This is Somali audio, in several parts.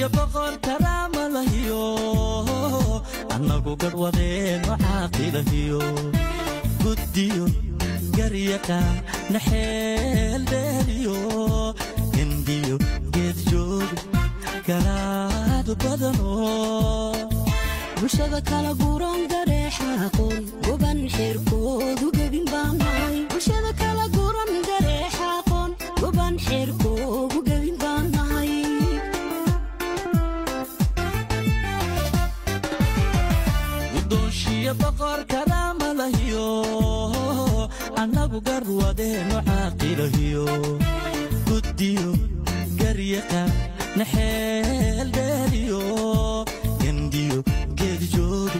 يا بقر كرام لهيو أنا قدر ودين وعاقل هيو قديو قريكا نحيل ديريو انديو قد جوب كراد بدنو bulshada kala guuran dareexa aqoon goban xirkood u gabin baanay bulshada kala guuran dareexa aqoon goban xirkood u gabin baanay ودوشي بقر كلام لهيو أنا بقر ودين وعاقل هيو قديو قريقا نحيل ديريو ينديو جود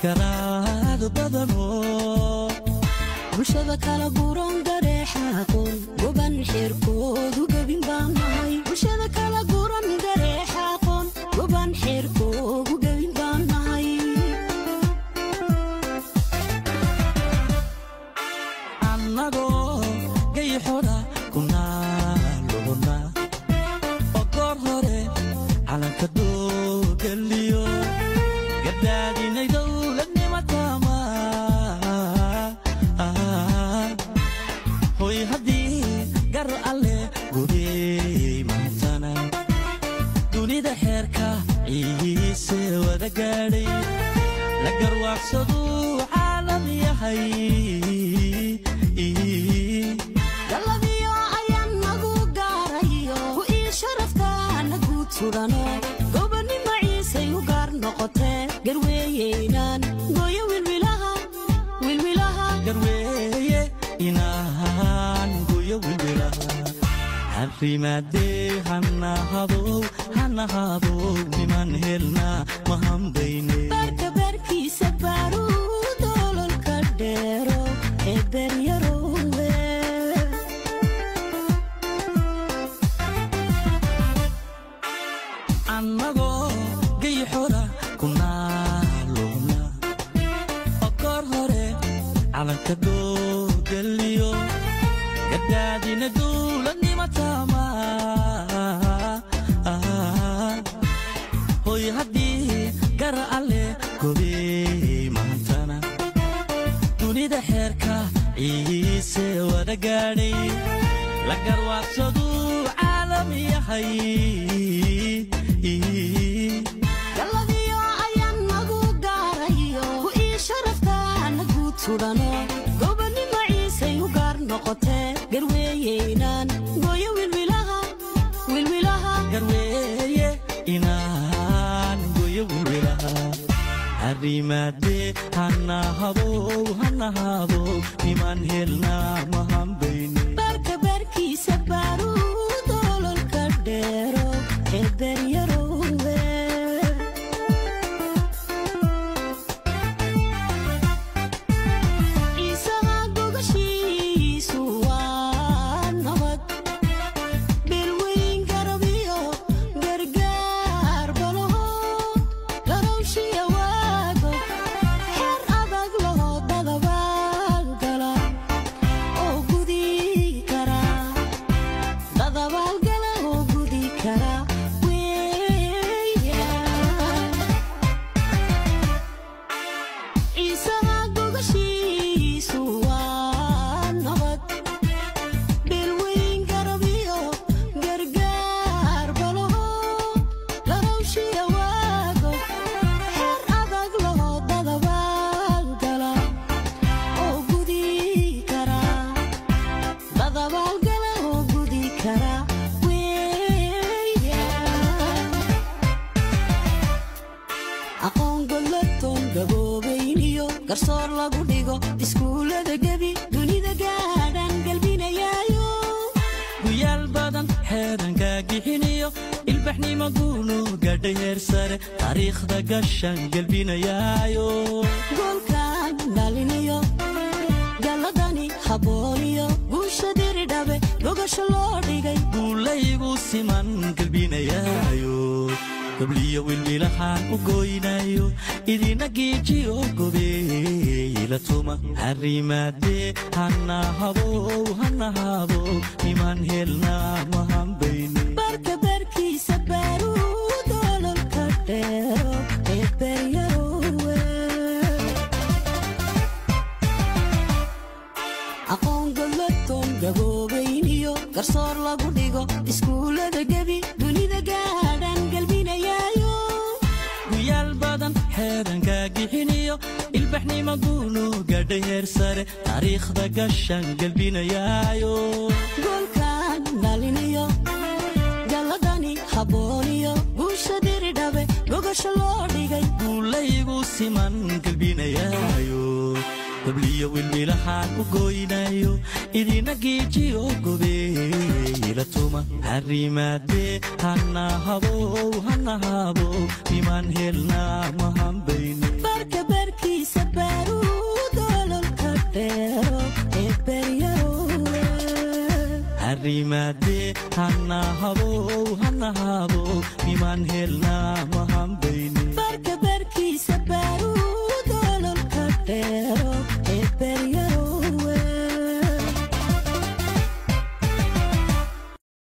كراد بدنو bulshada kala guuran dareexa aqoon goban xirkood u gabin baanay bulshada kala guuran dareexa aqoon goban xirkood u gabin baanay annago gay xoda kuna lona oqor hore calanka doogaliyo قدادي دولة نمتاما هوي هدي قر علي قولي مهتانا دوني دا حيركا عيسي ودا قاري لقر واقصدو عالم يحي يلا بيو عيان نقو قاريو وإي شرفتا نقو تورانو قوبني معيسي وقار نقطي قرويينان قويا والولاها قرويينان قويا والولاها حرمادي هنا هادو بمن هلنا مهم بيني بركة بركي سبارو دولو الكرديرو إبر يروي أنغو جي حورا كنا لونا أقر هوري على كدو قليو قدادي ندول النمتاما هوي هدي قر علي كوبي مهتانا دوني دا حيركا عيسي ودا قاري لقر واقصدو عالم يحي يلا بيو عيان نقو قاريو وإي شرفتا نقو تورانو قوبني معيسي وقار نقطي قرويينان قويا والولاها قرويينان قويا والولاها حرمادي هنا هادو بمن هلنا مهم بيني بركة بركي سبارو دولو الكرديرو إبر يروي إيساها قوغشيسو وانهبت بالوين قربيو قرقار بلوهو لروشي واقو حر أبق لهو دادبال قلا أو قدي كرا دادبال قلا أو قدي كرا ويان إيساها قوغشيسو وانهبت بالوين قربيو قرقار بلوهو لروشي واقو حر أبق لهو دادبال قلا أو قدي كرا دادبال قلا أو قدي كرا ويان aqoon gollatoon gaboobayniyo garsoor lagu dhigo iskuulada gebi dunida gaadhan galbinayaayo guyaal badan xeeranka gixiniyo ilbaxnimo guunu gadhay heer sare taariikhda gashan galbinayaayo goolkan dhaliniyo galladani habooniyo guusha diridhabe gogasho loo dhigay guulaygu siman galbinayaayo قبلي والملحان وقوينايو إذينا جيجي وقبي لتوما حرمادي هنا هابو ممان هلنا مهم بيني بركة بركي سبارو dhigo iskuulada gebi dunida gaadhan galbinayaayo guyaal badan xeeranka gixiniyo ilbaxnimo guuno gaadhay heer sare taariikhda gashan galbinayaayo golkaan dhalinayo galladani habbooniyo guusha diridhabe gogasha loo dhigay guulaygu siman galbinayaayo gabliyo wilmilahaan u gooynayo idina geejiyo gobeeyla tuma harimaadee hana habow niman helnaa mahambayne barka barkiisa baaruud ololka dheero ee beryarowe harimaadee hana habow niman helnaa mahambayne barka barkiisa baaruud